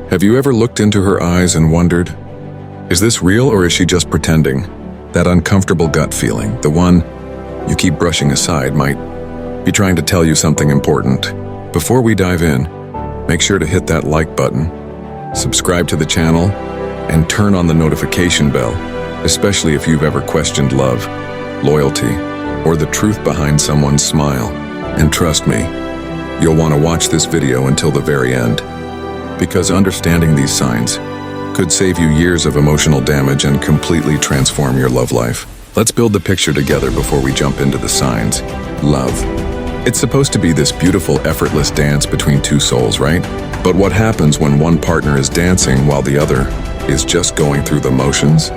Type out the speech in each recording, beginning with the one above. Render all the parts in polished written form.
Have you ever looked into her eyes and wondered, is this real or is she just pretending? That uncomfortable gut feeling, the one you keep brushing aside, might be trying to tell you something important. Before we dive in, make sure to hit that like button, subscribe to the channel, and turn on the notification bell, especially if you've ever questioned love, loyalty, or the truth behind someone's smile. And trust me, you'll want to watch this video until the very end, because understanding these signs could save you years of emotional damage and completely transform your love life. Let's build the picture together before we jump into the signs. Love. It's supposed to be this beautiful, effortless dance between two souls, right? But what happens when one partner is dancing while the other is just going through the motions?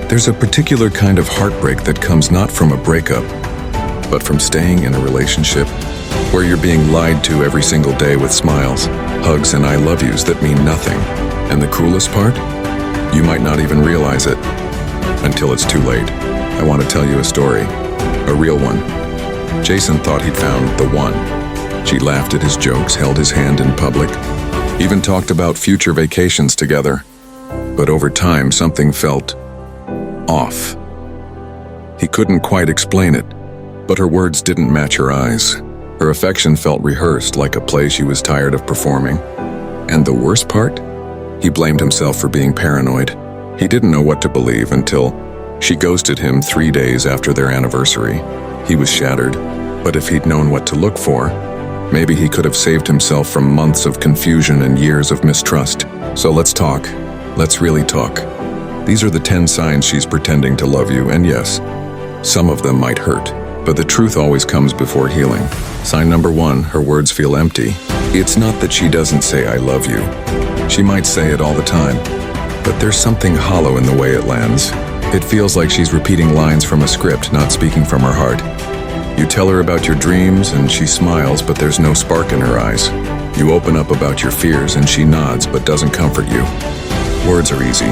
There's a particular kind of heartbreak that comes not from a breakup, but from staying in a relationship where you're being lied to every single day with smiles, hugs, and I love yous that mean nothing. And the cruelest part? You might not even realize it until it's too late. I want to tell you a story, a real one. Jason thought he'd found the one. She laughed at his jokes, held his hand in public, even talked about future vacations together. But over time, something felt off. He couldn't quite explain it, but her words didn't match her eyes. Her affection felt rehearsed, like a play she was tired of performing. And the worst part? He blamed himself for being paranoid. He didn't know what to believe until she ghosted him 3 days after their anniversary. He was shattered, but if he'd known what to look for, maybe he could have saved himself from months of confusion and years of mistrust. So let's talk. Let's really talk. These are the 10 signs she's pretending to love you, and yes, some of them might hurt, but the truth always comes before healing. Sign number 1, her words feel empty. It's not that she doesn't say I love you. She might say it all the time, but there's something hollow in the way it lands. It feels like she's repeating lines from a script, not speaking from her heart. You tell her about your dreams and she smiles, but there's no spark in her eyes. You open up about your fears and she nods, but doesn't comfort you. Words are easy,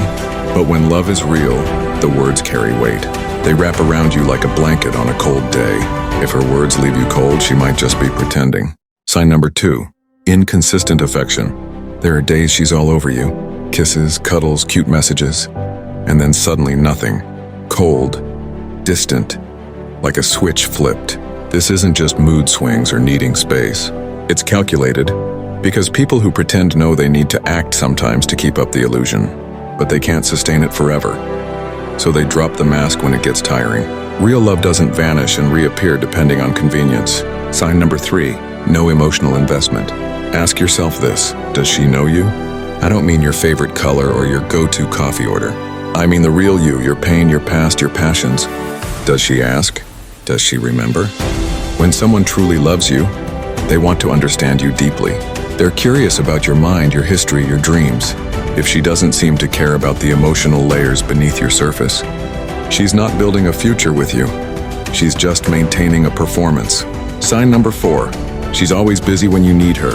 but when love is real, the words carry weight. They wrap around you like a blanket on a cold day. If her words leave you cold, she might just be pretending. Sign number 2, inconsistent affection. There are days she's all over you. Kisses, cuddles, cute messages. And then suddenly nothing. Cold. Distant. Like a switch flipped. This isn't just mood swings or needing space. It's calculated, because people who pretend know they need to act sometimes to keep up the illusion, but they can't sustain it forever. So they drop the mask when it gets tiring. Real love doesn't vanish and reappear depending on convenience. Sign number 3, no emotional investment. Ask yourself this, does she know you? I don't mean your favorite color or your go-to coffee order. I mean the real you, your pain, your past, your passions. Does she ask? Does she remember? When someone truly loves you, they want to understand you deeply. They're curious about your mind, your history, your dreams. If she doesn't seem to care about the emotional layers beneath your surface, she's not building a future with you. She's just maintaining a performance. Sign number 4, she's always busy when you need her.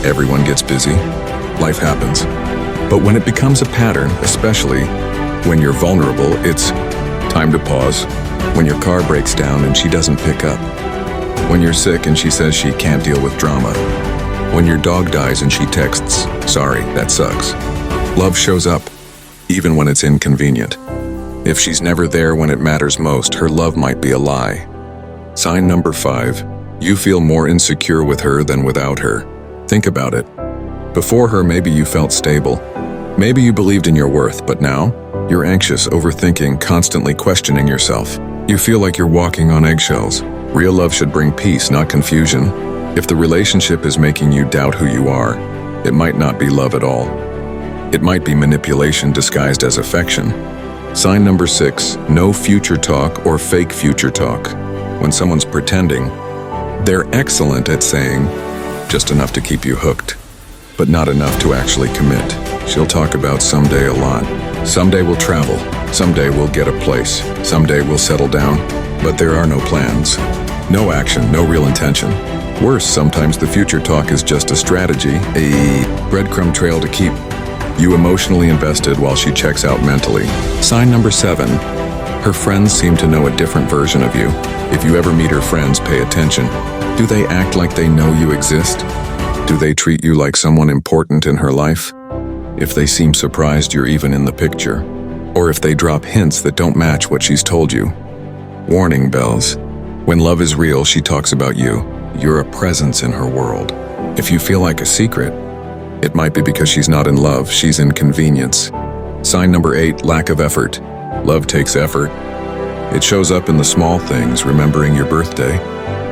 Everyone gets busy. Life happens. But when it becomes a pattern, especially when you're vulnerable, it's time to pause. When your car breaks down and she doesn't pick up. When you're sick and she says she can't deal with drama. When your dog dies and she texts, sorry, that sucks. Love shows up, even when it's inconvenient. If she's never there when it matters most, her love might be a lie. Sign number 5, you feel more insecure with her than without her. Think about it. Before her, maybe you felt stable. Maybe you believed in your worth, but now, you're anxious, overthinking, constantly questioning yourself. You feel like you're walking on eggshells. Real love should bring peace, not confusion. If the relationship is making you doubt who you are, it might not be love at all. It might be manipulation disguised as affection. Sign number 6, no future talk or fake future talk. When someone's pretending, they're excellent at saying just enough to keep you hooked, but not enough to actually commit. She'll talk about someday a lot. Someday we'll travel. Someday we'll get a place. Someday we'll settle down. But there are no plans. No action, no real intention. Worse, sometimes the future talk is just a strategy, a breadcrumb trail to keep you emotionally invested while she checks out mentally. Sign number 7. Her friends seem to know a different version of you. If you ever meet her friends, pay attention. Do they act like they know you exist? Do they treat you like someone important in her life? If they seem surprised you're even in the picture, or if they drop hints that don't match what she's told you. Warning bells. When love is real, she talks about you. You're a presence in her world. If you feel like a secret, it might be because she's not in love, she's in convenience. Sign number 8, lack of effort. Love takes effort. It shows up in the small things, remembering your birthday,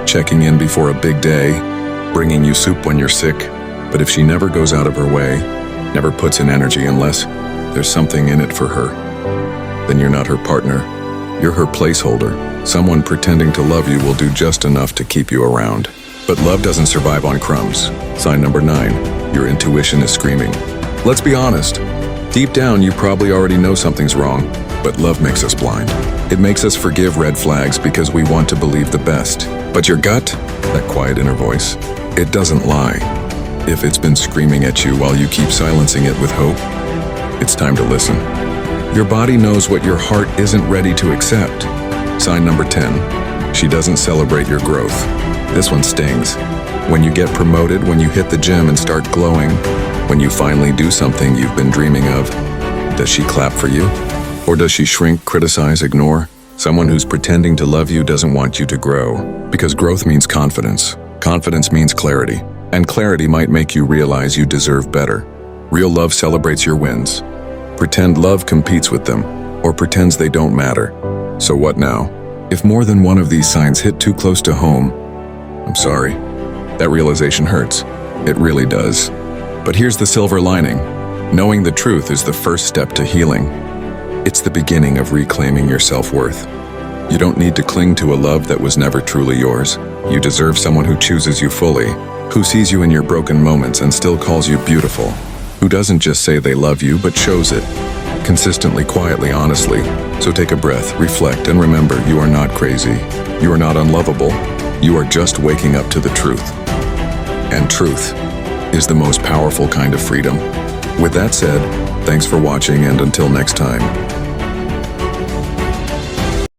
checking in before a big day, bringing you soup when you're sick. But if she never goes out of her way, never puts in energy unless there's something in it for her, then you're not her partner. You're her placeholder. Someone pretending to love you will do just enough to keep you around. But love doesn't survive on crumbs. Sign number 9, your intuition is screaming. Let's be honest. Deep down, you probably already know something's wrong, but love makes us blind. It makes us forgive red flags because we want to believe the best. But your gut, that quiet inner voice, it doesn't lie. If it's been screaming at you while you keep silencing it with hope, it's time to listen. Your body knows what your heart isn't ready to accept. Sign number 10, she doesn't celebrate your growth. This one stings. When you get promoted, when you hit the gym and start glowing, when you finally do something you've been dreaming of, does she clap for you? Or does she shrink, criticize, ignore? Someone who's pretending to love you doesn't want you to grow, because growth means confidence. Confidence means clarity, and clarity might make you realize you deserve better. Real love celebrates your wins. Pretend love competes with them, or pretends they don't matter. So what now? If more than one of these signs hit too close to home, I'm sorry. That realization hurts. It really does. But here's the silver lining. Knowing the truth is the first step to healing. It's the beginning of reclaiming your self-worth. You don't need to cling to a love that was never truly yours. You deserve someone who chooses you fully, who sees you in your broken moments and still calls you beautiful, who doesn't just say they love you but shows it, consistently, quietly, honestly. So take a breath, reflect, and remember, you are not crazy. You are not unlovable. You are just waking up to the truth. And truth is the most powerful kind of freedom. With that said, thanks for watching, and until next time.